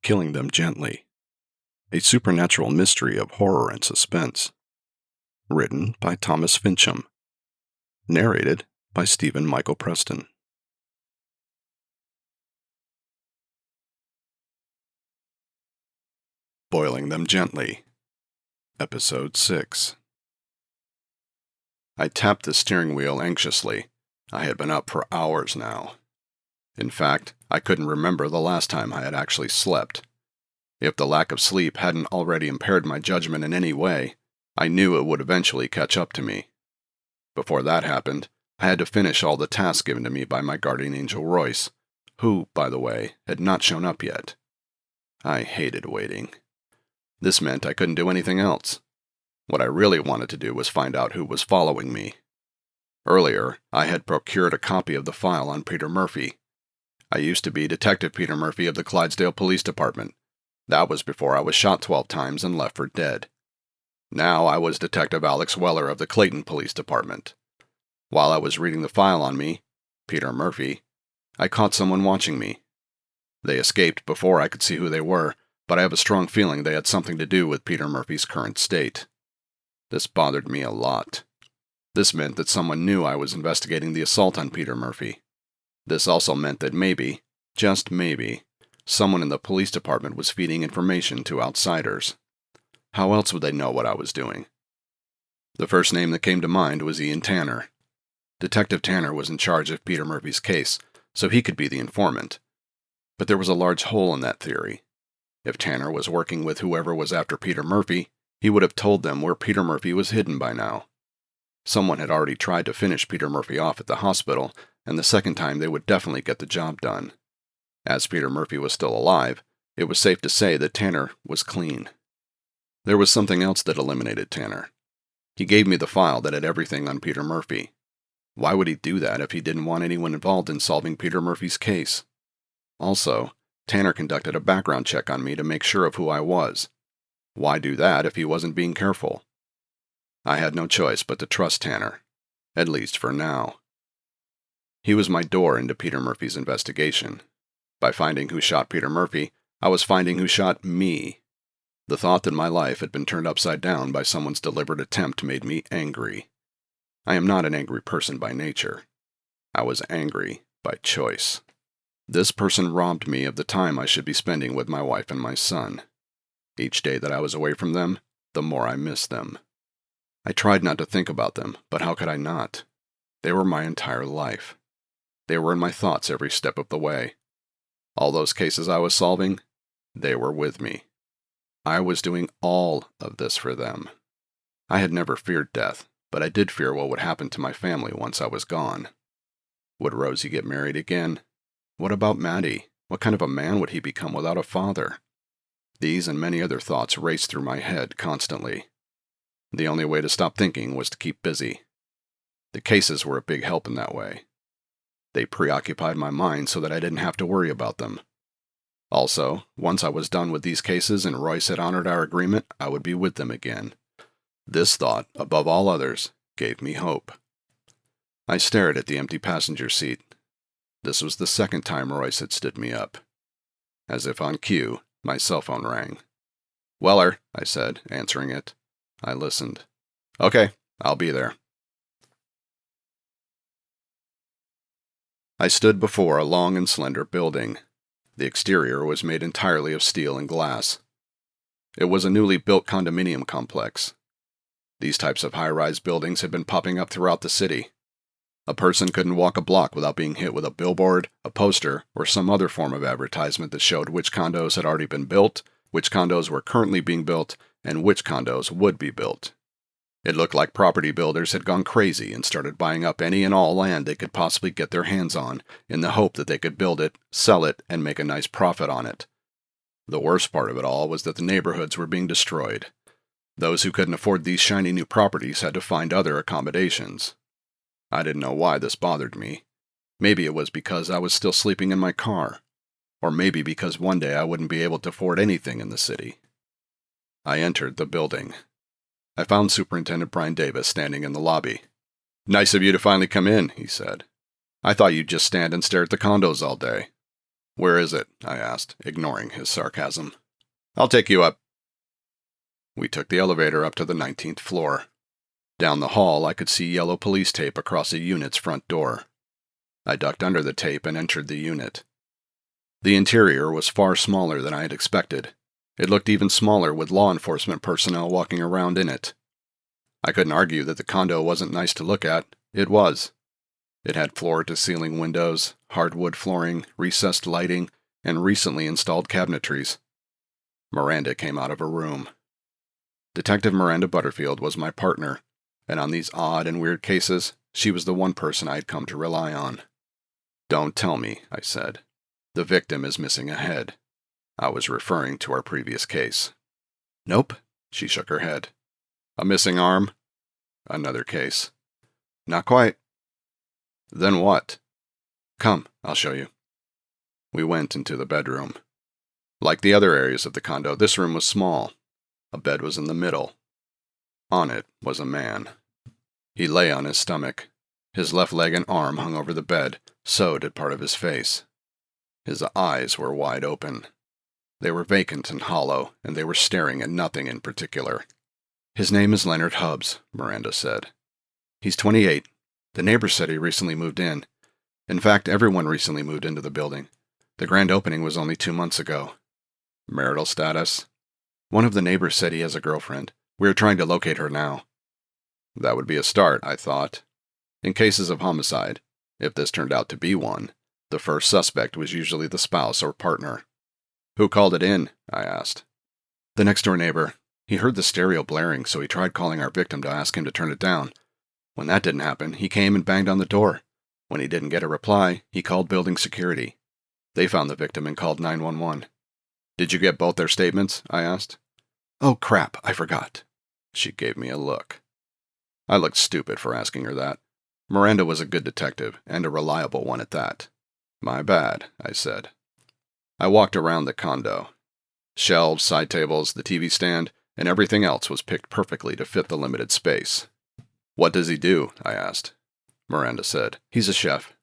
Killing Them Gently, a supernatural mystery of horror and suspense. Written by Thomas Fincham. Narrated by Stephen Michael Preston. Boiling Them Gently, Episode 6. I tapped the steering wheel anxiously. I had been up for hours now. In fact, I couldn't remember the last time I had actually slept. If the lack of sleep hadn't already impaired my judgment in any way, I knew it would eventually catch up to me. Before that happened, I had to finish all the tasks given to me by my guardian angel Royce, who, by the way, had not shown up yet. I hated waiting. This meant I couldn't do anything else. What I really wanted to do was find out who was following me. Earlier, I had procured a copy of the file on Peter Murphy. I used to be Detective Peter Murphy of the Clydesdale Police Department. That was before I was shot 12 times and left for dead. Now I was Detective Alex Weller of the Clayton Police Department. While I was reading the file on me, Peter Murphy, I caught someone watching me. They escaped before I could see who they were, but I have a strong feeling they had something to do with Peter Murphy's current state. This bothered me a lot. This meant that someone knew I was investigating the assault on Peter Murphy. This also meant that maybe, just maybe, someone in the police department was feeding information to outsiders. How else would they know what I was doing? The first name that came to mind was Ian Tanner. Detective Tanner was in charge of Peter Murphy's case, so he could be the informant. But there was a large hole in that theory. If Tanner was working with whoever was after Peter Murphy, he would have told them where Peter Murphy was hidden by now. Someone had already tried to finish Peter Murphy off at the hospital, and the second time they would definitely get the job done. As Peter Murphy was still alive, it was safe to say that Tanner was clean. There was something else that eliminated Tanner. He gave me the file that had everything on Peter Murphy. Why would he do that if he didn't want anyone involved in solving Peter Murphy's case? Also, Tanner conducted a background check on me to make sure of who I was. Why do that if he wasn't being careful? I had no choice but to trust Tanner, at least for now. He was my door into Peter Murphy's investigation. By finding who shot Peter Murphy, I was finding who shot me. The thought that my life had been turned upside down by someone's deliberate attempt made me angry. I am not an angry person by nature. I was angry by choice. This person robbed me of the time I should be spending with my wife and my son. Each day that I was away from them, the more I missed them. I tried not to think about them, but how could I not? They were my entire life. They were in my thoughts every step of the way. All those cases I was solving, they were with me. I was doing all of this for them. I had never feared death, but I did fear what would happen to my family once I was gone. Would Rosie get married again? What about Maddie? What kind of a man would he become without a father? These and many other thoughts raced through my head constantly. The only way to stop thinking was to keep busy. The cases were a big help in that way. They preoccupied my mind so that I didn't have to worry about them. Also, once I was done with these cases and Royce had honored our agreement, I would be with them again. This thought, above all others, gave me hope. I stared at the empty passenger seat. This was the second time Royce had stood me up. As if on cue, my cell phone rang. "Weller," I said, answering it. I listened. "Okay, I'll be there." I stood before a long and slender building. The exterior was made entirely of steel and glass. It was a newly built condominium complex. These types of high-rise buildings had been popping up throughout the city. A person couldn't walk a block without being hit with a billboard, a poster, or some other form of advertisement that showed which condos had already been built, which condos were currently being built, and which condos would be built. It looked like property builders had gone crazy and started buying up any and all land they could possibly get their hands on in the hope that they could build it, sell it, and make a nice profit on it. The worst part of it all was that the neighborhoods were being destroyed. Those who couldn't afford these shiny new properties had to find other accommodations. I didn't know why this bothered me. Maybe it was because I was still sleeping in my car. Or maybe because one day I wouldn't be able to afford anything in the city. I entered the building. I found Superintendent Brian Davis standing in the lobby. "Nice of you to finally come in," he said. "I thought you'd just stand and stare at the condos all day." "Where is it?" I asked, ignoring his sarcasm. "I'll take you up." We took the elevator up to the 19th floor. Down the hall, I could see yellow police tape across a unit's front door. I ducked under the tape and entered the unit. The interior was far smaller than I had expected. It looked even smaller with law enforcement personnel walking around in it. I couldn't argue that the condo wasn't nice to look at. It was. It had floor-to-ceiling windows, hardwood flooring, recessed lighting, and recently installed cabinetries. Miranda came out of her room. Detective Miranda Butterfield was my partner, and on these odd and weird cases, she was the one person I had come to rely on. "Don't tell me," I said. "The victim is missing a head." I was referring to our previous case. "Nope," she shook her head. "A missing arm?" "Another case." "Not quite." "Then what?" "Come, I'll show you." We went into the bedroom. Like the other areas of the condo, this room was small. A bed was in the middle. On it was a man. He lay on his stomach. His left leg and arm hung over the bed, so did part of his face. His eyes were wide open. They were vacant and hollow, and they were staring at nothing in particular. "His name is Leonard Hubbs," Miranda said. "He's 28. The neighbors said he recently moved in. In fact, everyone recently moved into the building. The grand opening was only 2 months ago." "Marital status?" "One of the neighbors said he has a girlfriend. We are trying to locate her now." That would be a start, I thought. In cases of homicide, if this turned out to be one, the first suspect was usually the spouse or partner. "Who called it in?" I asked. "The next-door neighbor. He heard the stereo blaring, so he tried calling our victim to ask him to turn it down. When that didn't happen, he came and banged on the door. When he didn't get a reply, he called building security. They found the victim and called 911. "Did you get both their statements?" I asked. "Oh, crap, I forgot." She gave me a look. I looked stupid for asking her that. Miranda was a good detective, and a reliable one at that. "My bad," I said. I walked around the condo. Shelves, side tables, the TV stand, and everything else was picked perfectly to fit the limited space. "What does he do?" I asked. Miranda said, "He's a chef."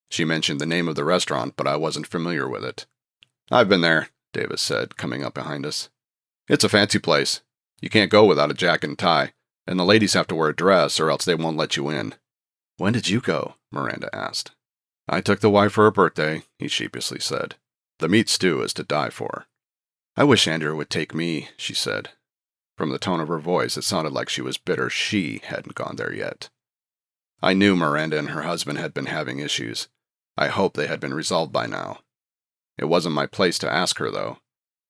She mentioned the name of the restaurant, but I wasn't familiar with it. "I've been there," Davis said, coming up behind us. "It's a fancy place. You can't go without a jacket and tie, and the ladies have to wear a dress or else they won't let you in." "When did you go?" Miranda asked. "I took the wife for her birthday," he sheepishly said. "The meat stew is to die for." "I wish Andrew would take me," she said. From the tone of her voice, it sounded like she was bitter she hadn't gone there yet. I knew Miranda and her husband had been having issues. I hoped they had been resolved by now. It wasn't my place to ask her, though.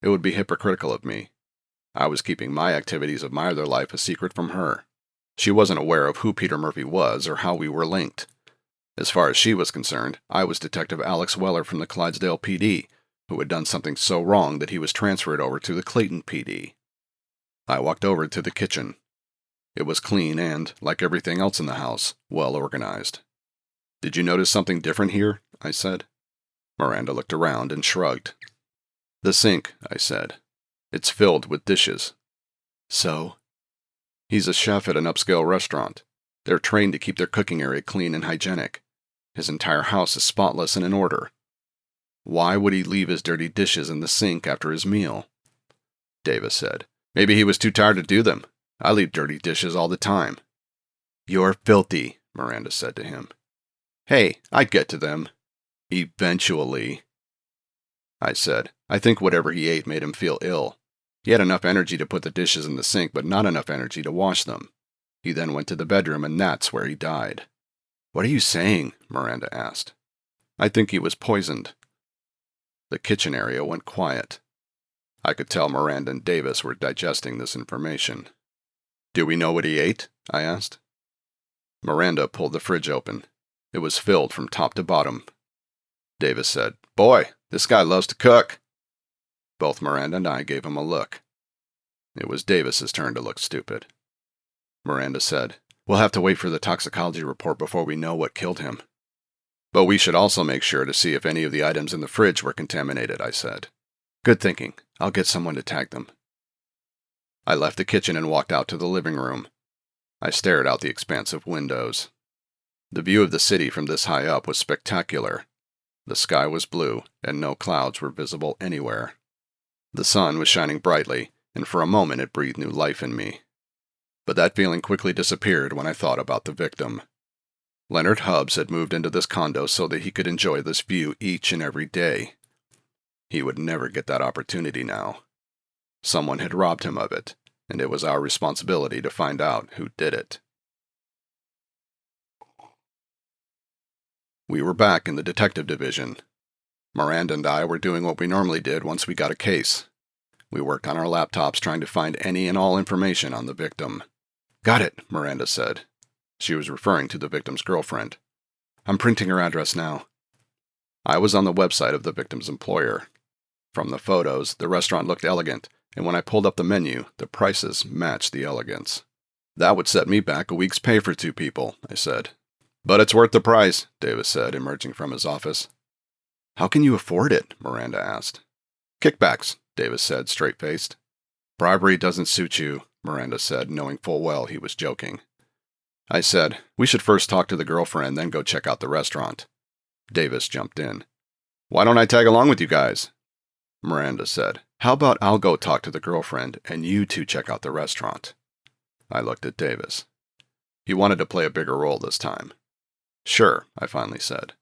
It would be hypocritical of me. I was keeping my activities of my other life a secret from her. She wasn't aware of who Peter Murphy was or how we were linked. As far as she was concerned, I was Detective Alex Weller from the Clydesdale PD, who had done something so wrong that he was transferred over to the Clayton PD. I walked over to the kitchen. It was clean and, like everything else in the house, well organized. "Did you notice something different here?" I said. Miranda looked around and shrugged. "The sink," I said. "It's filled with dishes." "So?" "He's a chef at an upscale restaurant. They're trained to keep their cooking area clean and hygienic. His entire house is spotless and in order. Why would he leave his dirty dishes in the sink after his meal?" Davis said, "Maybe he was too tired to do them. I leave dirty dishes all the time." "You're filthy," Miranda said to him. "Hey, I'd get to them. Eventually." I said, "I think whatever he ate made him feel ill. He had enough energy to put the dishes in the sink, but not enough energy to wash them. He then went to the bedroom, and that's where he died." "What are you saying?" Miranda asked. "I think he was poisoned." The kitchen area went quiet. I could tell Miranda and Davis were digesting this information. "Do we know what he ate?" I asked. Miranda pulled the fridge open. It was filled from top to bottom. Davis said, "Boy, this guy loves to cook." Both Miranda and I gave him a look. It was Davis's turn to look stupid. Miranda said, "We'll have to wait for the toxicology report before we know what killed him." "But we should also make sure to see if any of the items in the fridge were contaminated," I said. "Good thinking. I'll get someone to tag them." I left the kitchen and walked out to the living room. I stared out the expansive windows. The view of the city from this high up was spectacular. The sky was blue, and no clouds were visible anywhere. The sun was shining brightly, and for a moment it breathed new life in me. But that feeling quickly disappeared when I thought about the victim. Leonard Hubbs had moved into this condo so that he could enjoy this view each and every day. He would never get that opportunity now. Someone had robbed him of it, and it was our responsibility to find out who did it. We were back in the detective division. Miranda and I were doing what we normally did once we got a case. We worked on our laptops trying to find any and all information on the victim. "Got it," Miranda said. She was referring to the victim's girlfriend. "I'm printing her address now." I was on the website of the victim's employer. From the photos, the restaurant looked elegant, and when I pulled up the menu, the prices matched the elegance. "That would set me back a week's pay for 2 people, I said. "But it's worth the price," Davis said, emerging from his office. "How can you afford it?" Miranda asked. "Kickbacks," Davis said, straight-faced. "Bribery doesn't suit you," Miranda said, knowing full well he was joking. I said, "We should first talk to the girlfriend, then go check out the restaurant." Davis jumped in. "Why don't I tag along with you guys?" Miranda said, "How about I'll go talk to the girlfriend, and you 2 check out the restaurant?" I looked at Davis. He wanted to play a bigger role this time. "Sure," I finally said.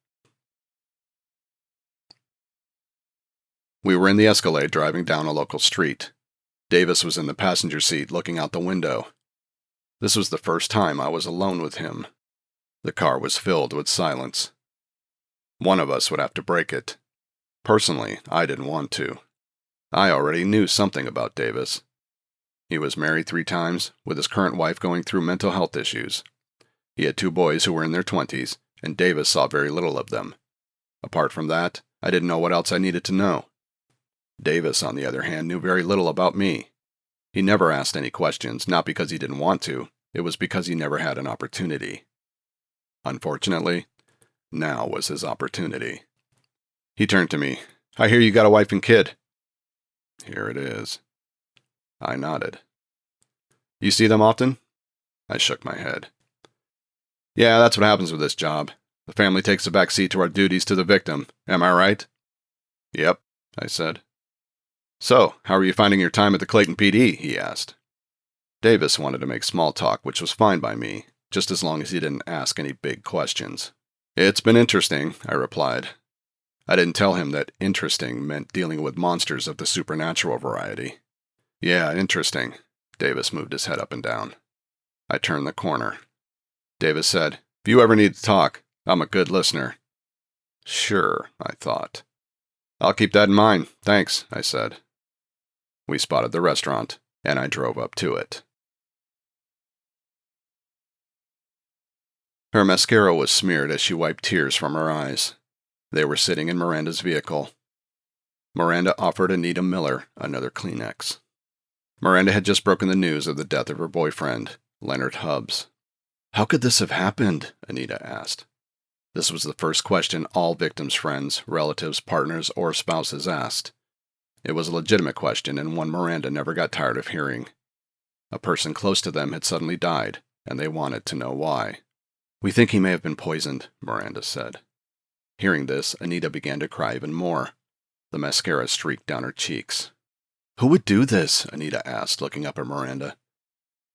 We were in the Escalade driving down a local street. Davis was in the passenger seat looking out the window. This was the first time I was alone with him. The car was filled with silence. One of us would have to break it. Personally, I didn't want to. I already knew something about Davis. He was married 3 times, with his current wife going through mental health issues. He had 2 boys who were in their 20s, and Davis saw very little of them. Apart from that, I didn't know what else I needed to know. Davis, on the other hand, knew very little about me. He never asked any questions, not because he didn't want to, it was because he never had an opportunity. Unfortunately, now was his opportunity. He turned to me. "I hear you got a wife and kid." "Here it is." I nodded. "You see them often?" I shook my head. "Yeah, that's what happens with this job. The family takes a back seat to our duties to the victim. Am I right?" "Yep," I said. "So, how are you finding your time at the Clayton PD?" he asked. Davis wanted to make small talk, which was fine by me, just as long as he didn't ask any big questions. "It's been interesting," I replied. I didn't tell him that interesting meant dealing with monsters of the supernatural variety. "Yeah, interesting." Davis moved his head up and down. I turned the corner. Davis said, "If you ever need to talk, I'm a good listener." Sure, I thought. "I'll keep that in mind. Thanks," I said. We spotted the restaurant, and I drove up to it. Her mascara was smeared as she wiped tears from her eyes. They were sitting in Miranda's vehicle. Miranda offered Anita Miller another Kleenex. Miranda had just broken the news of the death of her boyfriend, Leonard Hubbs. "How could this have happened?" Anita asked. This was the first question all victims' friends, relatives, partners, or spouses asked. It was a legitimate question and one Miranda never got tired of hearing. A person close to them had suddenly died, and they wanted to know why. "We think he may have been poisoned," Miranda said. Hearing this, Anita began to cry even more. The mascara streaked down her cheeks. "Who would do this?" Anita asked, looking up at Miranda.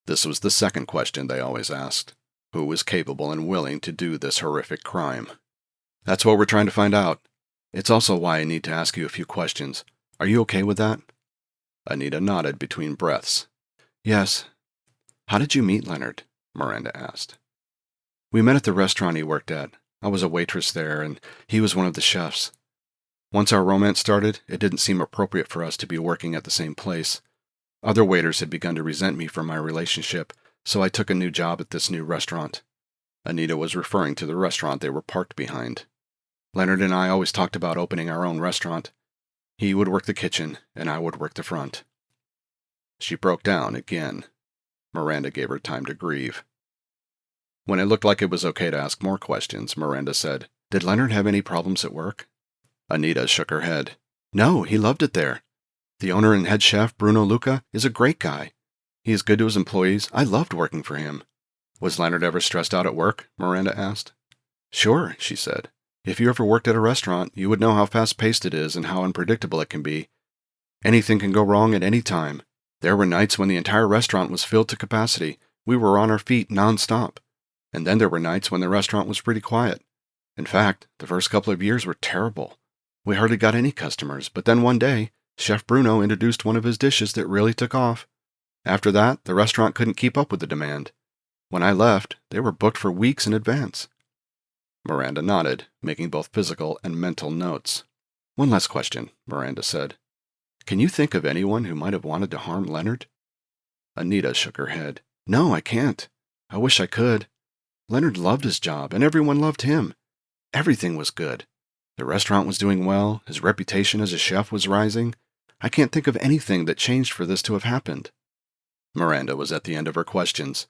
This was the second question they always asked. Who was capable and willing to do this horrific crime? "That's what we're trying to find out. It's also why I need to ask you a few questions. Are you okay with that?" Anita nodded between breaths. "Yes." "How did you meet Leonard?" Miranda asked. "We met at the restaurant he worked at. I was a waitress there, and he was one of the chefs. Once our romance started, it didn't seem appropriate for us to be working at the same place. Other waiters had begun to resent me for my relationship, so I took a new job at this new restaurant." Anita was referring to the restaurant they were parked behind. "Leonard and I always talked about opening our own restaurant. He would work the kitchen, and I would work the front." She broke down again. Miranda gave her time to grieve. When it looked like it was okay to ask more questions, Miranda said, "Did Leonard have any problems at work?" Anita shook her head. "No, he loved it there. The owner and head chef, Bruno Luca, is a great guy. He is good to his employees. I loved working for him." "Was Leonard ever stressed out at work?" Miranda asked. "Sure," she said. If you ever worked at a restaurant, you would know how fast-paced it is and how unpredictable it can be. Anything can go wrong at any time. There were nights when the entire restaurant was filled to capacity. We were on our feet non-stop. And then there were nights when the restaurant was pretty quiet. In fact, the first couple of years were terrible. We hardly got any customers, but then one day, Chef Bruno introduced one of his dishes that really took off. After that, the restaurant couldn't keep up with the demand. When I left, they were booked for weeks in advance. Miranda nodded, making both physical and mental notes. One last question, Miranda said. Can you think of anyone who might have wanted to harm Leonard? Anita shook her head. No, I can't. I wish I could. Leonard loved his job, and everyone loved him. Everything was good. The restaurant was doing well, his reputation as a chef was rising. I can't think of anything that changed for this to have happened. Miranda was at the end of her questions.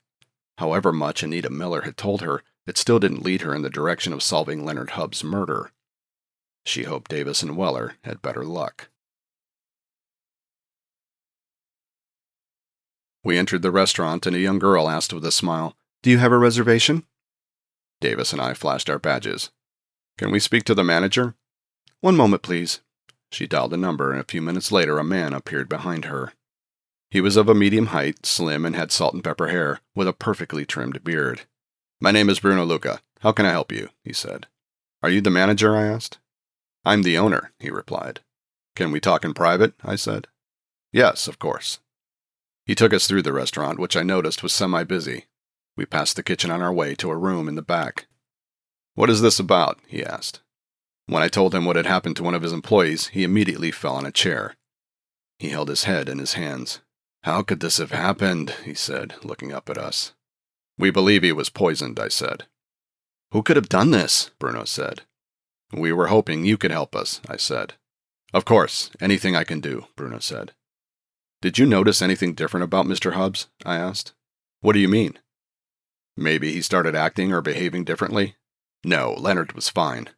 However much Anita Miller had told her, it still didn't lead her in the direction of solving Leonard Hubb's murder. She hoped Davis and Weller had better luck. We entered the restaurant, and a young girl asked with a smile, Do you have a reservation? Davis and I flashed our badges. Can we speak to the manager? One moment, please. She dialed a number, and a few minutes later a man appeared behind her. He was of a medium height, slim, and had salt and pepper hair, with a perfectly trimmed beard. My name is Bruno Luca. How can I help you? He said. Are you the manager? I asked. I'm the owner, he replied. Can we talk in private? I said. Yes, of course. He took us through the restaurant, which I noticed was semi-busy. We passed the kitchen on our way to a room in the back. What is this about? He asked. When I told him what had happened to one of his employees, he immediately fell on a chair. He held his head in his hands. How could this have happened? He said, looking up at us. We believe he was poisoned, I said. Who could have done this? Bruno said. We were hoping you could help us, I said. Of course, anything I can do, Bruno said. Did you notice anything different about Mr. Hubbs? I asked. What do you mean? Maybe he started acting or behaving differently? No, Leonard was fine.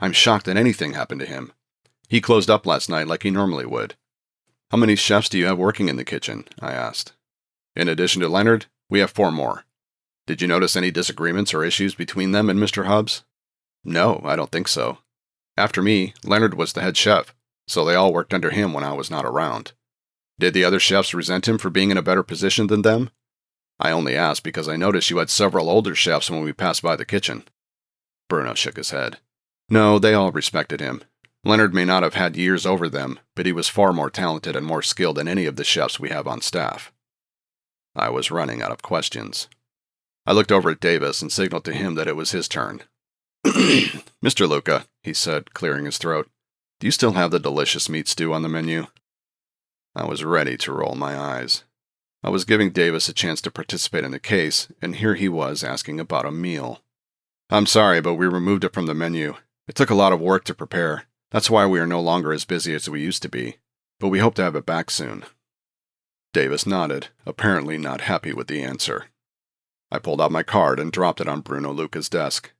I'm shocked that anything happened to him. He closed up last night like he normally would. How many chefs do you have working in the kitchen? I asked. In addition to Leonard, we have 4 more. Did you notice any disagreements or issues between them and Mr. Hubbs? No, I don't think so. After me, Leonard was the head chef, so they all worked under him when I was not around. Did the other chefs resent him for being in a better position than them? I only asked because I noticed you had several older chefs when we passed by the kitchen. Bruno shook his head. No, they all respected him. Leonard may not have had years over them, but he was far more talented and more skilled than any of the chefs we have on staff. I was running out of questions. I looked over at Davis and signaled to him that it was his turn. Mr. Luca, he said, clearing his throat, do you still have the delicious meat stew on the menu? I was ready to roll my eyes. I was giving Davis a chance to participate in the case, and here he was asking about a meal. I'm sorry, but we removed it from the menu. It took a lot of work to prepare. That's why we are no longer as busy as we used to be, but we hope to have it back soon. Davis nodded, apparently not happy with the answer. I pulled out my card and dropped it on Bruno Luca's desk.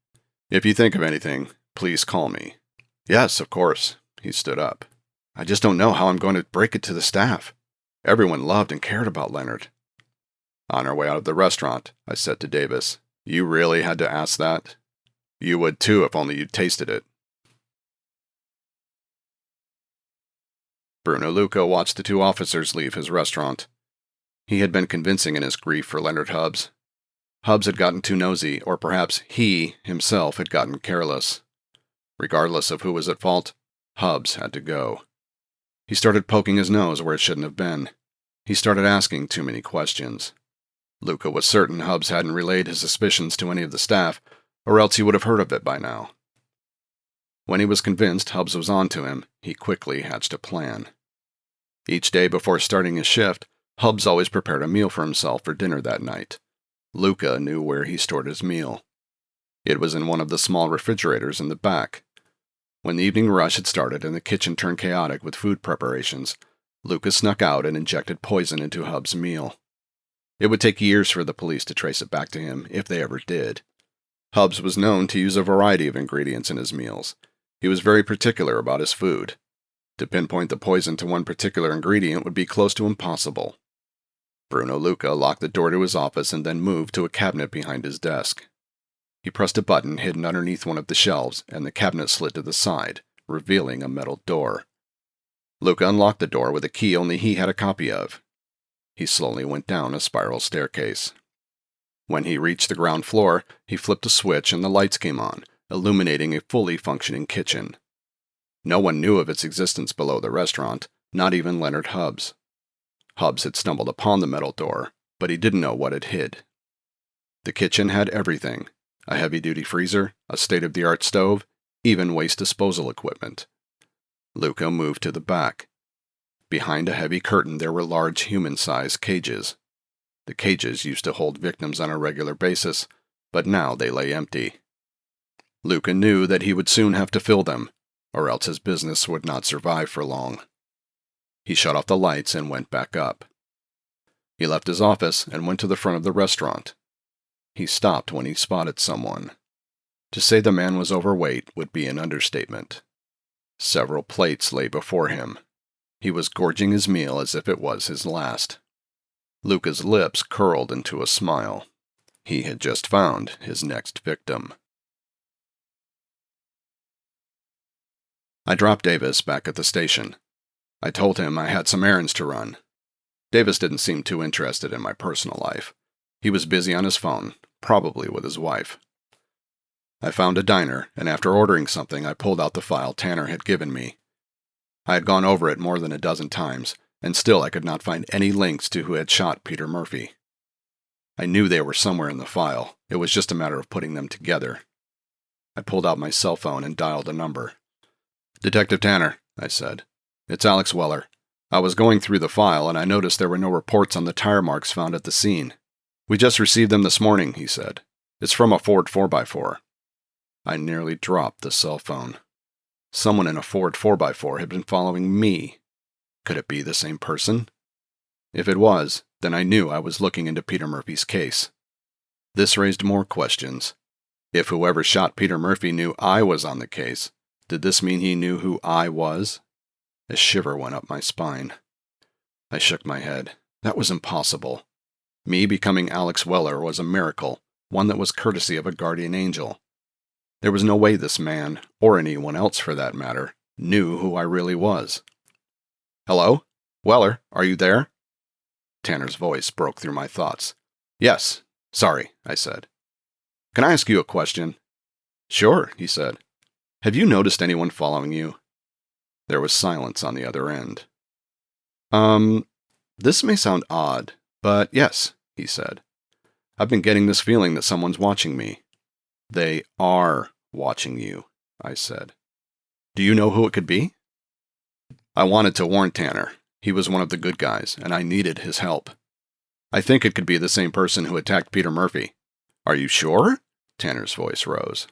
If you think of anything, please call me. Yes, of course. He stood up. I just don't know how I'm going to break it to the staff. Everyone loved and cared about Leonard. On our way out of the restaurant, I said to Davis, You really had to ask that? You would too if only you'd tasted it. Bruno Luca watched the 2 officers leave his restaurant. He had been convincing in his grief for Leonard Hubbs. Hubbs had gotten too nosy, or perhaps he, himself, had gotten careless. Regardless of who was at fault, Hubbs had to go. He started poking his nose where it shouldn't have been. He started asking too many questions. Luca was certain Hubbs hadn't relayed his suspicions to any of the staff, or else he would have heard of it by now. When he was convinced Hubbs was on to him, he quickly hatched a plan. Each day before starting his shift, Hubbs always prepared a meal for himself for dinner that night. Luca knew where he stored his meal. It was in one of the small refrigerators in the back. When the evening rush had started and the kitchen turned chaotic with food preparations, Luca snuck out and injected poison into Hubbs' meal. It would take years for the police to trace it back to him, if they ever did. Hubbs was known to use a variety of ingredients in his meals. He was very particular about his food. To pinpoint the poison to one particular ingredient would be close to impossible. Bruno Luca locked the door to his office and then moved to a cabinet behind his desk. He pressed a button hidden underneath one of the shelves, and the cabinet slid to the side, revealing a metal door. Luca unlocked the door with a key only he had a copy of. He slowly went down a spiral staircase. When he reached the ground floor, he flipped a switch and the lights came on, illuminating a fully functioning kitchen. No one knew of its existence below the restaurant, not even Leonard Hubbs. Hubbs had stumbled upon the metal door, but he didn't know what it hid. The kitchen had everything: a heavy-duty freezer, a state-of-the-art stove, even waste disposal equipment. Luca moved to the back. Behind a heavy curtain there were large human-sized cages. The cages used to hold victims on a regular basis, but now they lay empty. Luca knew that he would soon have to fill them, or else his business would not survive for long. He shut off the lights and went back up. He left his office and went to the front of the restaurant. He stopped when he spotted someone. To say the man was overweight would be an understatement. Several plates lay before him. He was gorging his meal as if it was his last. Luca's lips curled into a smile. He had just found his next victim. I dropped Davis back at the station. I told him I had some errands to run. Davis didn't seem too interested in my personal life. He was busy on his phone, probably with his wife. I found a diner, and after ordering something, I pulled out the file Tanner had given me. I had gone over it more than a dozen times, and still I could not find any links to who had shot Peter Murphy. I knew they were somewhere in the file. It was just a matter of putting them together. I pulled out my cell phone and dialed a number. "Detective Tanner," I said. "It's Alex Weller. I was going through the file, and I noticed there were no reports on the tire marks found at the scene." "We just received them this morning," he said. "It's from a Ford 4x4. I nearly dropped the cell phone. Someone in a Ford 4x4 had been following me. Could it be the same person? If it was, then I knew I was looking into Peter Murphy's case. This raised more questions. If whoever shot Peter Murphy knew I was on the case, did this mean he knew who I was? A shiver went up my spine. I shook my head. That was impossible. Me becoming Alex Weller was a miracle, one that was courtesy of a guardian angel. There was no way this man, or anyone else for that matter, knew who I really was. "Hello? Weller, are you there?" Tanner's voice broke through my thoughts. "Yes. Sorry," I said. "Can I ask you a question?" "Sure," he said. "Have you noticed anyone following you?" There was silence on the other end. This may sound odd, but yes," he said. "I've been getting this feeling that someone's watching me." "They are watching you," I said. "Do you know who it could be?" I wanted to warn Tanner. He was one of the good guys, and I needed his help. "I think it could be the same person who attacked Peter Murphy." "Are you sure?" Tanner's voice rose.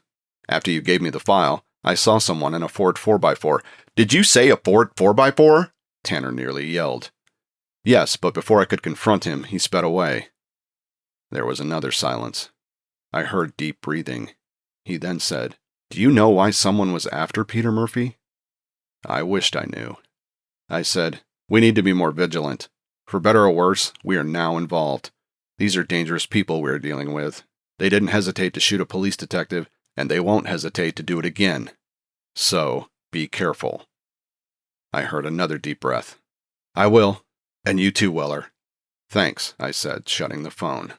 "After you gave me the file, I saw someone in a Ford 4x4. "Did you say a Ford 4x4? Tanner nearly yelled. "Yes, but before I could confront him, he sped away." There was another silence. I heard deep breathing. He then said, "Do you know why someone was after Peter Murphy?" I wished I knew. I said, "We need to be more vigilant. For better or worse, we are now involved. These are dangerous people we are dealing with. They didn't hesitate to shoot a police detective, and they won't hesitate to do it again. So, be careful." I heard another deep breath. "I will. And you too, Weller." "Thanks," I said, shutting the phone.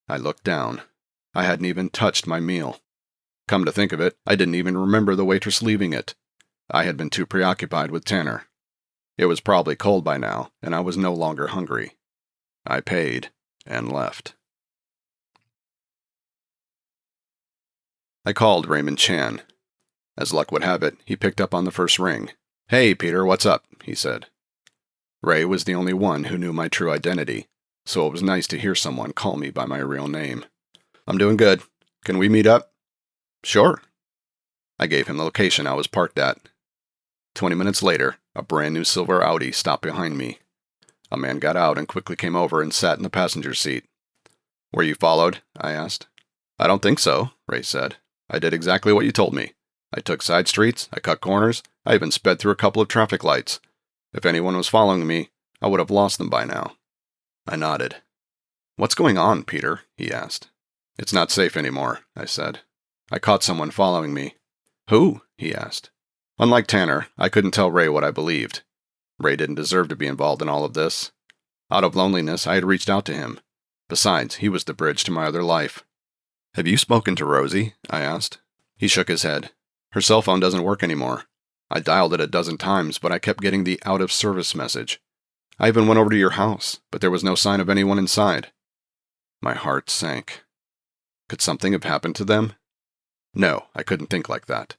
I looked down. I hadn't even touched my meal. Come to think of it, I didn't even remember the waitress leaving it. I had been too preoccupied with Tanner. It was probably cold by now, and I was no longer hungry. I paid and left. I called Raymond Chan. As luck would have it, he picked up on the first ring. "Hey, Peter, what's up?" he said. Ray was the only one who knew my true identity, so it was nice to hear someone call me by my real name. "I'm doing good. Can we meet up?" "Sure." I gave him the location I was parked at. 20 minutes later, a brand new silver Audi stopped behind me. A man got out and quickly came over and sat in the passenger seat. "Were you followed?" I asked. "I don't think so," Ray said. "I did exactly what you told me. I took side streets, I cut corners, I even sped through a couple of traffic lights. If anyone was following me, I would have lost them by now." I nodded. "What's going on, Peter?" he asked. "It's not safe anymore," I said. "I caught someone following me." "Who?" he asked. Unlike Tanner, I couldn't tell Ray what I believed. Ray didn't deserve to be involved in all of this. Out of loneliness, I had reached out to him. Besides, he was the bridge to my other life. "Have you spoken to Rosie?" I asked. He shook his head. "Her cell phone doesn't work anymore. I dialed it a dozen times, but I kept getting the out-of-service message. I even went over to your house, but there was no sign of anyone inside." My heart sank. Could something have happened to them? No, I couldn't think like that.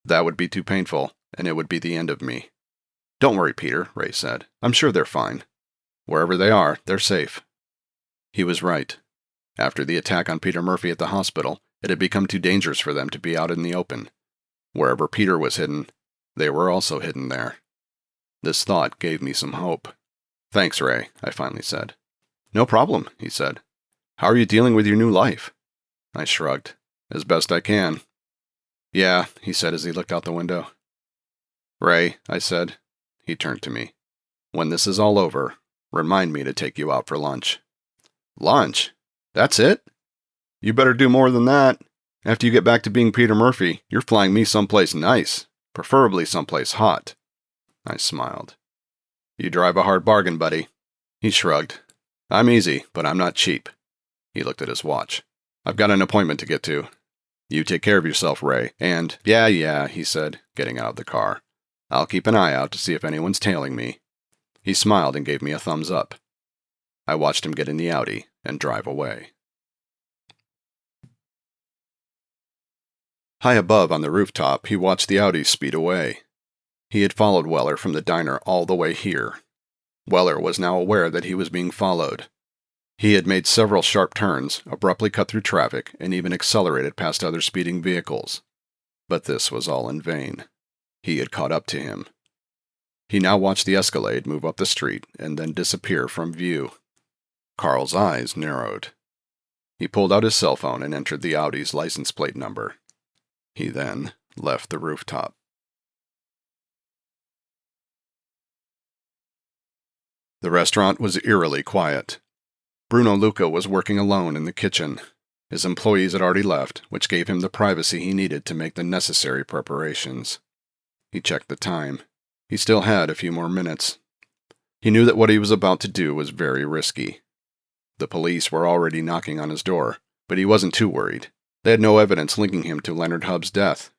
That would be too painful, and it would be the end of me. "Don't worry, Peter," Ray said. "I'm sure they're fine. Wherever they are, they're safe." He was right. After the attack on Peter Murphy at the hospital, it had become too dangerous for them to be out in the open. Wherever Peter was hidden, they were also hidden there. This thought gave me some hope. "Thanks, Ray," I finally said. "No problem," he said. "How are you dealing with your new life?" I shrugged. "As best I can." "Yeah," he said as he looked out the window. "Ray," I said. He turned to me. "When this is all over, remind me to take you out for lunch." "Lunch? That's it? You better do more than that. After you get back to being Peter Murphy, you're flying me someplace nice, preferably someplace hot." I smiled. "You drive a hard bargain, buddy." He shrugged. "I'm easy, but I'm not cheap." He looked at his watch. "I've got an appointment to get to. You take care of yourself, Ray, and—" Yeah, he said, getting out of the car. "I'll keep an eye out to see if anyone's tailing me." He smiled and gave me a thumbs up. I watched him get in the Audi and drive away. High above on the rooftop, he watched the Audi speed away. He had followed Weller from the diner all the way here. Weller was now aware that he was being followed. He had made several sharp turns, abruptly cut through traffic, and even accelerated past other speeding vehicles. But this was all in vain. He had caught up to him. He now watched the Escalade move up the street and then disappear from view. Carl's eyes narrowed. He pulled out his cell phone and entered the Audi's license plate number. He then left the rooftop. The restaurant was eerily quiet. Bruno Luca was working alone in the kitchen. His employees had already left, which gave him the privacy he needed to make the necessary preparations. He checked the time. He still had a few more minutes. He knew that what he was about to do was very risky. The police were already knocking on his door, but he wasn't too worried. They had no evidence linking him to Leonard Hubb's death.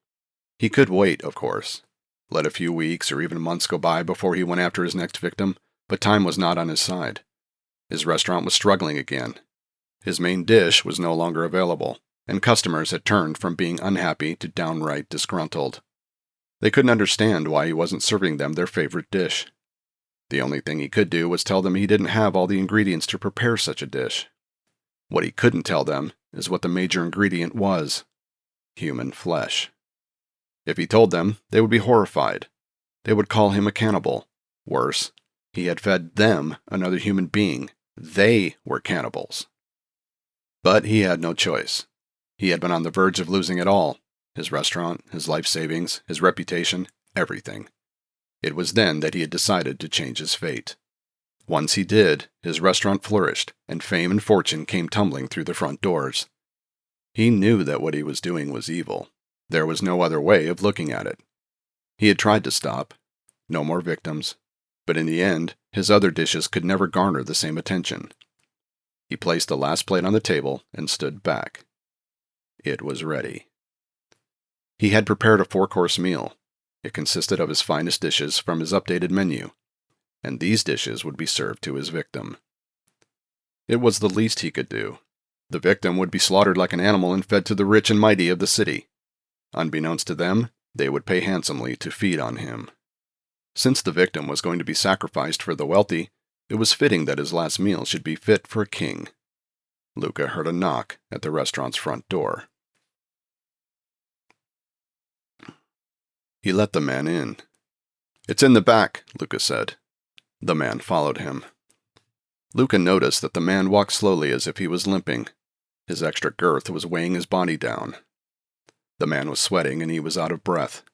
He could wait, of course. Let a few weeks or even months go by before he went after his next victim, but time was not on his side. His restaurant was struggling again. His main dish was no longer available, and customers had turned from being unhappy to downright disgruntled. They couldn't understand why he wasn't serving them their favorite dish. The only thing he could do was tell them he didn't have all the ingredients to prepare such a dish. What he couldn't tell them is what the major ingredient was: human flesh. If he told them, they would be horrified. They would call him a cannibal. Worse, he had fed them another human being. They were cannibals. But he had no choice. He had been on the verge of losing it all: his restaurant, his life savings, his reputation, everything. It was then that he had decided to change his fate. Once he did, his restaurant flourished, and fame and fortune came tumbling through the front doors. He knew that what he was doing was evil. There was no other way of looking at it. He had tried to stop. No more victims. But in the end, his other dishes could never garner the same attention. He placed the last plate on the table and stood back. It was ready. He had prepared a 4-course meal. It consisted of his finest dishes from his updated menu, and these dishes would be served to his victim. It was the least he could do. The victim would be slaughtered like an animal and fed to the rich and mighty of the city. Unbeknownst to them, they would pay handsomely to feed on him. Since the victim was going to be sacrificed for the wealthy, it was fitting that his last meal should be fit for a king. Luca heard a knock at the restaurant's front door. He let the man in. "It's in the back," Luca said. The man followed him. Luca noticed that the man walked slowly as if he was limping. His extra girth was weighing his body down. The man was sweating and he was out of breath.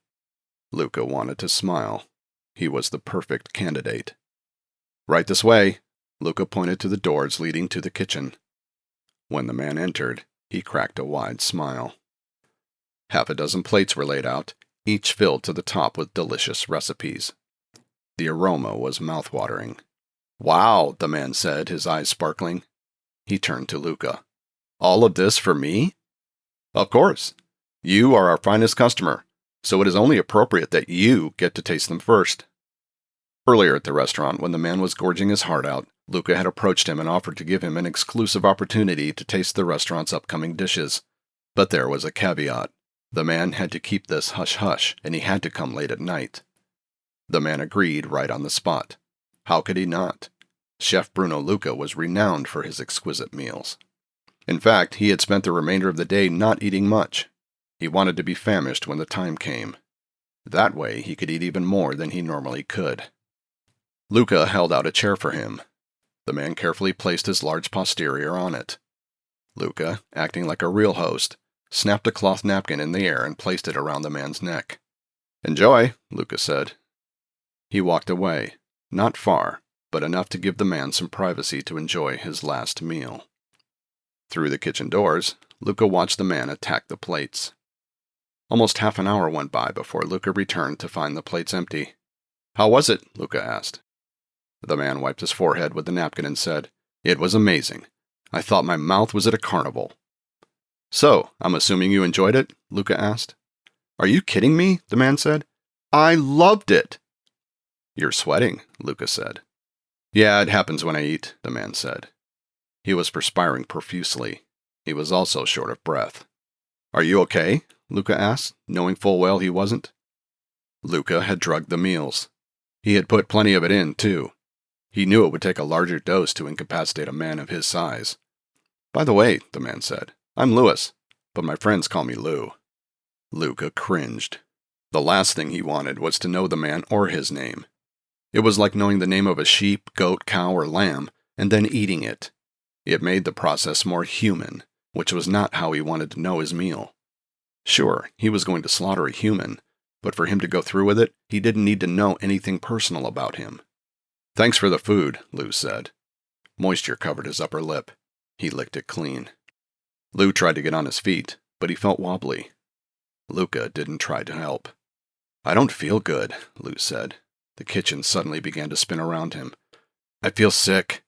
Luca wanted to smile. He was the perfect candidate. "Right this way," Luca pointed to the doors leading to the kitchen. When the man entered, He cracked a wide smile. Half a dozen plates were laid out, each filled to the top with delicious recipes. The aroma was mouth-watering. "Wow," the man said, his eyes sparkling. He turned to Luca. "All of this for me?" "Of course. You are our finest customer, so it is only appropriate that you get to taste them first." Earlier at the restaurant, when the man was gorging his heart out, Luca had approached him and offered to give him an exclusive opportunity to taste the restaurant's upcoming dishes. But there was a caveat. The man had to keep this hush-hush, and he had to come late at night. The man agreed right on the spot. How could he not? Chef Bruno Luca was renowned for his exquisite meals. In fact, he had spent the remainder of the day not eating much. He wanted to be famished when the time came. That way, he could eat even more than he normally could. Luca held out a chair for him. The man carefully placed his large posterior on it. Luca, acting like a real host, snapped a cloth napkin in the air and placed it around the man's neck. "Enjoy," Luca said. He walked away, not far, but enough to give the man some privacy to enjoy his last meal. Through the kitchen doors, Luca watched the man attack the plates. Almost half an hour went by before Luca returned to find the plates empty. "How was it?" Luca asked. The man wiped his forehead with the napkin and said, "It was amazing. I thought my mouth was at a carnival." "So, I'm assuming you enjoyed it?" Luca asked. "Are you kidding me?" the man said. "I loved it." "You're sweating," Luca said. "Yeah, it happens when I eat," the man said. He was perspiring profusely. He was also short of breath. "Are you okay?" Luca asked, knowing full well he wasn't. Luca had drugged the meals. He had put plenty of it in, too. He knew it would take a larger dose to incapacitate a man of his size. "By the way," the man said, "I'm Louis, but my friends call me Lou." Luca cringed. The last thing he wanted was to know the man or his name. It was like knowing the name of a sheep, goat, cow, or lamb, and then eating it. It made the process more human, which was not how he wanted to know his meal. Sure, he was going to slaughter a human, but for him to go through with it, he didn't need to know anything personal about him. "Thanks for the food," Lou said. Moisture covered his upper lip. He licked it clean. Lou tried to get on his feet, but he felt wobbly. Luca didn't try to help. "I don't feel good," Lou said. The kitchen suddenly began to spin around him. "I feel sick."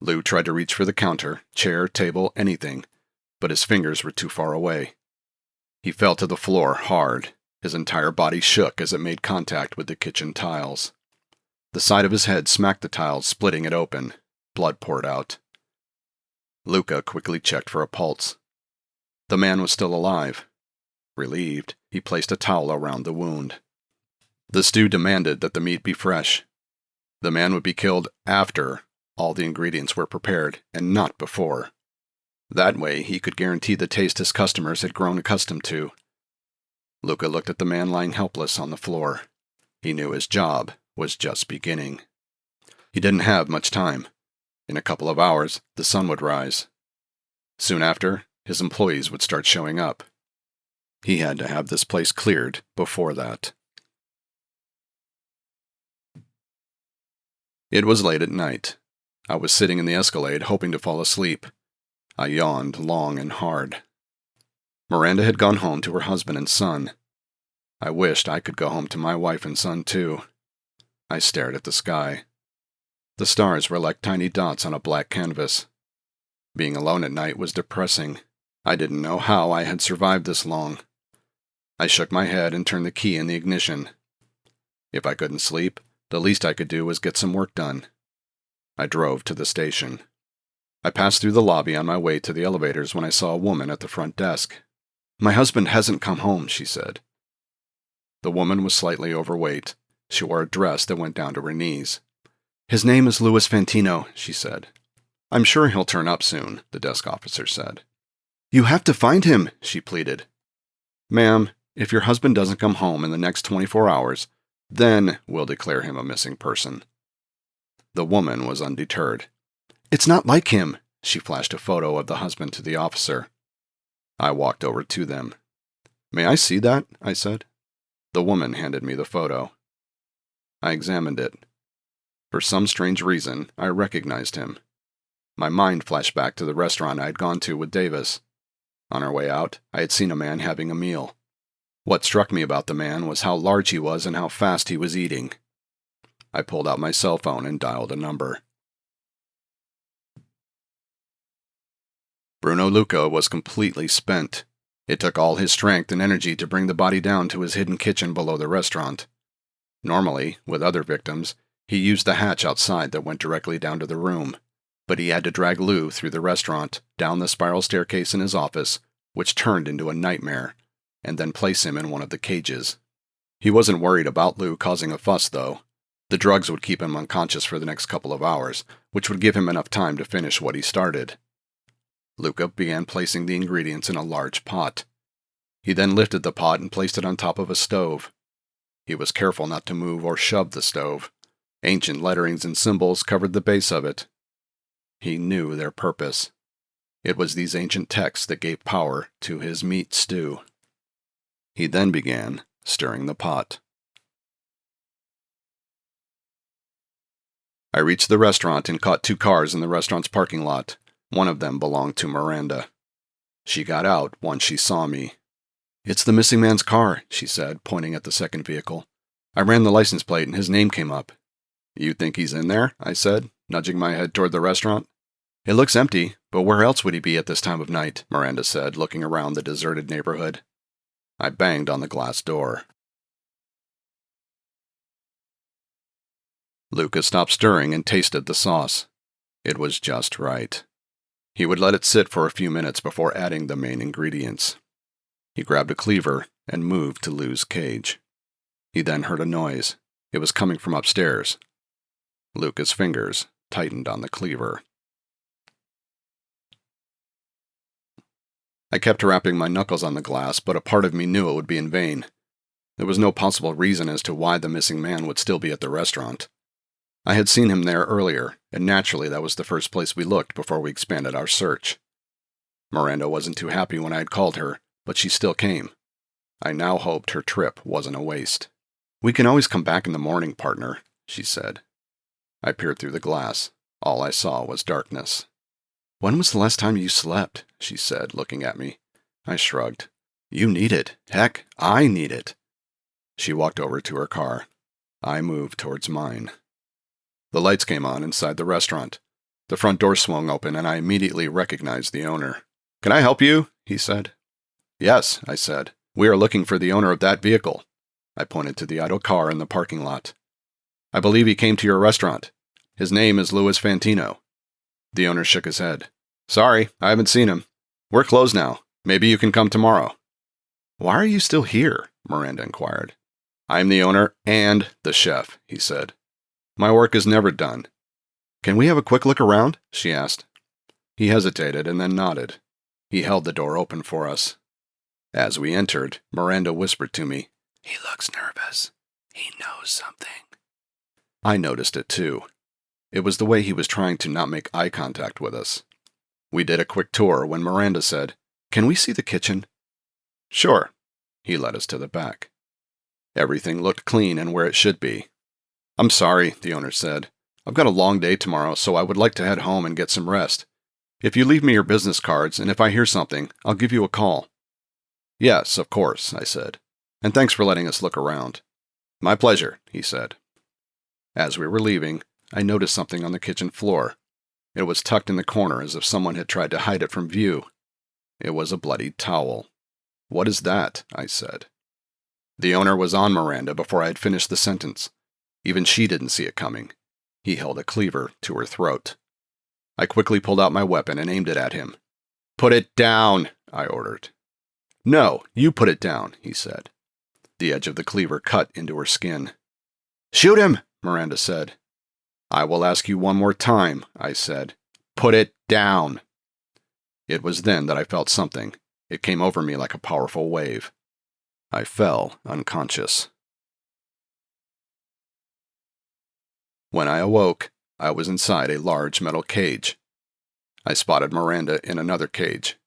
Lou tried to reach for the counter, chair, table, anything, but his fingers were too far away. He fell to the floor hard. His entire body shook as it made contact with the kitchen tiles. The side of his head smacked the tiles, splitting it open. Blood poured out. Luca quickly checked for a pulse. The man was still alive. Relieved, he placed a towel around the wound. The stew demanded that the meat be fresh. The man would be killed after all the ingredients were prepared, and not before. That way, he could guarantee the taste his customers had grown accustomed to. Luca looked at the man lying helpless on the floor. He knew his job was just beginning. He didn't have much time. In a couple of hours, the sun would rise. Soon after, his employees would start showing up. He had to have this place cleared before that. It was late at night. I was sitting in the Escalade hoping to fall asleep. I yawned long and hard. Miranda had gone home to her husband and son. I wished I could go home to my wife and son too. I stared at the sky. The stars were like tiny dots on a black canvas. Being alone at night was depressing. I didn't know how I had survived this long. I shook my head and turned the key in the ignition. If I couldn't sleep, the least I could do was get some work done. I drove to the station. I passed through the lobby on my way to the elevators when I saw a woman at the front desk. "My husband hasn't come home," she said. The woman was slightly overweight. She wore a dress that went down to her knees. "His name is Louis Fantino," she said. "I'm sure he'll turn up soon," the desk officer said. "You have to find him," she pleaded. "Ma'am, if your husband doesn't come home in the next 24 hours, then we'll declare him a missing person." The woman was undeterred. "It's not like him." She flashed a photo of the husband to the officer. I walked over to them. "May I see that?" I said. The woman handed me the photo. I examined it. For some strange reason, I recognized him. My mind flashed back to the restaurant I had gone to with Davis. On our way out, I had seen a man having a meal. What struck me about the man was how large he was and how fast he was eating. I pulled out my cell phone and dialed a number. Bruno Luca was completely spent. It took all his strength and energy to bring the body down to his hidden kitchen below the restaurant. Normally, with other victims, he used the hatch outside that went directly down to the room, but he had to drag Lou through the restaurant, down the spiral staircase in his office, which turned into a nightmare, and then place him in one of the cages. He wasn't worried about Lou causing a fuss, though. The drugs would keep him unconscious for the next couple of hours, which would give him enough time to finish what he started. Luca began placing the ingredients in a large pot. He then lifted the pot and placed it on top of a stove. He was careful not to move or shove the stove. Ancient letterings and symbols covered the base of it. He knew their purpose. It was these ancient texts that gave power to his meat stew. He then began stirring the pot. I reached the restaurant and caught 2 cars in the restaurant's parking lot. One of them belonged to Miranda. She got out once she saw me. "It's the missing man's car," she said, pointing at the second vehicle. "I ran the license plate and his name came up." "You think he's in there?" I said, nudging my head toward the restaurant. "It looks empty, but where else would he be at this time of night?" Miranda said, looking around the deserted neighborhood. I banged on the glass door. Luca stopped stirring and tasted the sauce. It was just right. He would let it sit for a few minutes before adding the main ingredients. He grabbed a cleaver and moved to Lou's cage. He then heard a noise. It was coming from upstairs. Luca's fingers tightened on the cleaver. I kept rapping my knuckles on the glass, but a part of me knew it would be in vain. There was no possible reason as to why the missing man would still be at the restaurant. I had seen him there earlier, and naturally that was the first place we looked before we expanded our search. Miranda wasn't too happy when I had called her, but she still came. I now hoped her trip wasn't a waste. "We can always come back in the morning, partner," she said. I peered through the glass. All I saw was darkness. "When was the last time you slept?" she said, looking at me. I shrugged. "You need it. Heck, I need it." She walked over to her car. I moved towards mine. The lights came on inside the restaurant. The front door swung open, and I immediately recognized the owner. "Can I help you?" he said. "Yes," I said. "We are looking for the owner of that vehicle." I pointed to the idle car in the parking lot. "I believe he came to your restaurant. His name is Louis Fantino." The owner shook his head. "Sorry, I haven't seen him. We're closed now. Maybe you can come tomorrow." "Why are you still here?" Miranda inquired. "I'm the owner and the chef," he said. "My work is never done." "Can we have a quick look around?" she asked. He hesitated and then nodded. He held the door open for us. As we entered, Miranda whispered to me, "He looks nervous. He knows something." I noticed it too. It was the way he was trying to not make eye contact with us. We did a quick tour when Miranda said, "Can we see the kitchen?" "Sure." He led us to the back. Everything looked clean and where it should be. "I'm sorry," the owner said. "I've got a long day tomorrow, so I would like to head home and get some rest. If you leave me your business cards, and if I hear something, I'll give you a call." "Yes, of course," I said. "And thanks for letting us look around." "My pleasure," he said. As we were leaving, I noticed something on the kitchen floor. It was tucked in the corner as if someone had tried to hide it from view. It was a bloodied towel. "What is that?" I said. The owner was on Miranda before I had finished the sentence. Even she didn't see it coming. He held a cleaver to her throat. I quickly pulled out my weapon and aimed it at him. "Put it down," I ordered. "No, you put it down," he said. The edge of the cleaver cut into her skin. "Shoot him," Miranda said. "I will ask you one more time," I said. "Put it down." It was then that I felt something. It came over me like a powerful wave. I fell unconscious. When I awoke, I was inside a large metal cage. I spotted Miranda in another cage.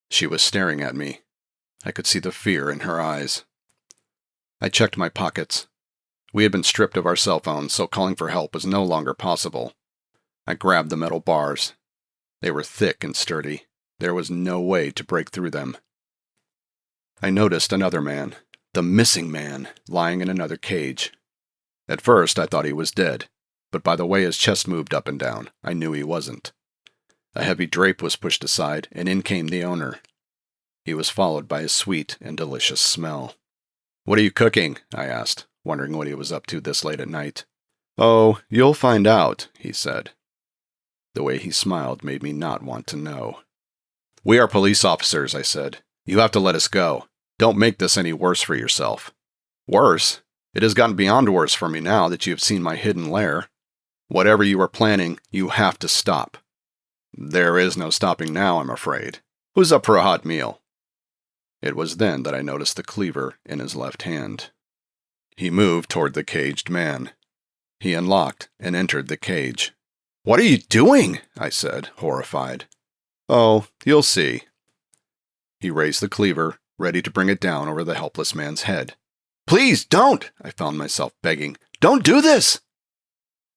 She was staring at me. I could see the fear in her eyes. I checked my pockets. We had been stripped of our cell phones, so calling for help was no longer possible. I grabbed the metal bars. They were thick and sturdy. There was no way to break through them. I noticed another man, the missing man, lying in another cage. At first, I thought he was dead, but by the way his chest moved up and down, I knew he wasn't. A heavy drape was pushed aside, and in came the owner. He was followed by a sweet and delicious smell. "What are you cooking?" I asked, wondering what he was up to this late at night. "Oh, you'll find out," he said. The way he smiled made me not want to know. "We are police officers," I said. "You have to let us go. Don't make this any worse for yourself." "Worse? It has gotten beyond worse for me now that you have seen my hidden lair. Whatever you are planning, you have to stop." "There is no stopping now, I'm afraid. Who's up for a hot meal?" It was then that I noticed the cleaver in his left hand. He moved toward the caged man. He unlocked and entered the cage. "What are you doing?" I said, horrified. "Oh, you'll see." He raised the cleaver, ready to bring it down over the helpless man's head. "Please, don't!" I found myself begging. "Don't do this!"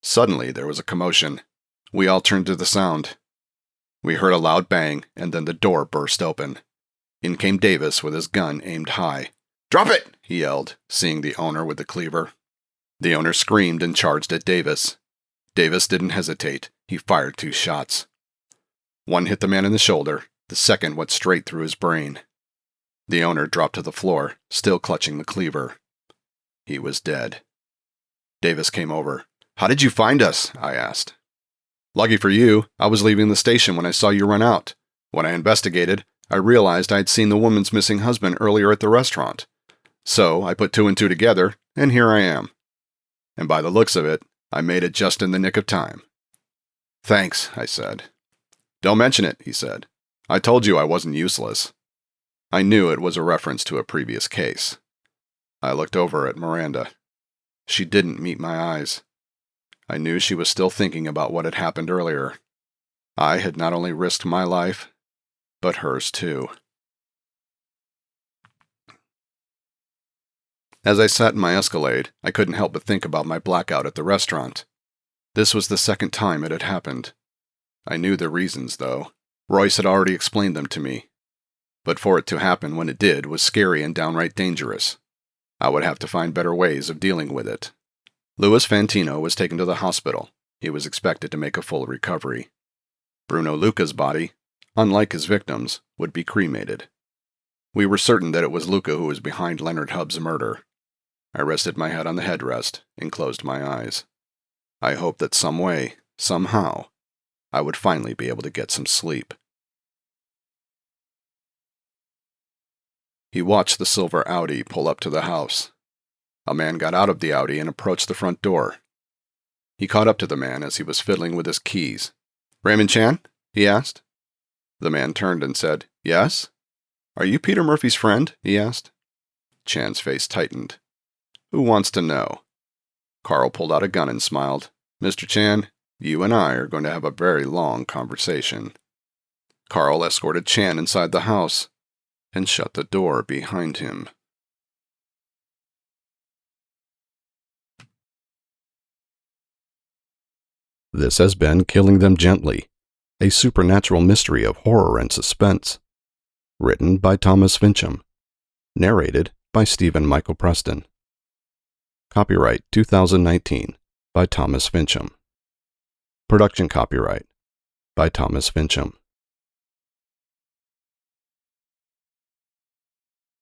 Suddenly, there was a commotion. We all turned to the sound. We heard a loud bang, and then the door burst open. In came Davis with his gun aimed high. "Drop it!" he yelled, seeing the owner with the cleaver. The owner screamed and charged at Davis. Davis didn't hesitate. He fired 2 shots. One hit the man in the shoulder. The second went straight through his brain. The owner dropped to the floor, still clutching the cleaver. He was dead. Davis came over. "How did you find us?" I asked. "Lucky for you, I was leaving the station when I saw you run out. When I investigated, I realized I had seen the woman's missing husband earlier at the restaurant. So I put 2 and 2 together, and here I am. And by the looks of it, I made it just in the nick of time." "Thanks," I said. "Don't mention it," he said. "I told you I wasn't useless." I knew it was a reference to a previous case. I looked over at Miranda. She didn't meet my eyes. I knew she was still thinking about what had happened earlier. I had not only risked my life, but hers too. As I sat in my Escalade, I couldn't help but think about my blackout at the restaurant. This was the second time it had happened. I knew the reasons, though. Royce had already explained them to me. But for it to happen when it did was scary and downright dangerous. I would have to find better ways of dealing with it. Louis Fantino was taken to the hospital. He was expected to make a full recovery. Bruno Luca's body, unlike his victims, would be cremated. We were certain that it was Luca who was behind Leonard Hubb's murder. I rested my head on the headrest and closed my eyes. I hoped that some way, somehow, I would finally be able to get some sleep. He watched the silver Audi pull up to the house. A man got out of the Audi and approached the front door. He caught up to the man as he was fiddling with his keys. "Raymond Chan?" he asked. The man turned and said, "Yes?" "Are you Peter Murphy's friend?" he asked. Chan's face tightened. "Who wants to know?" Carl pulled out a gun and smiled. "Mr. Chan, you and I are going to have a very long conversation." Carl escorted Chan inside the house and shut the door behind him. This has been Killing Them Gently, a supernatural mystery of horror and suspense. Written by Thomas Fincham. Narrated by Stephen Michael Preston. Copyright 2019 by Thomas Fincham. Production copyright by Thomas Fincham.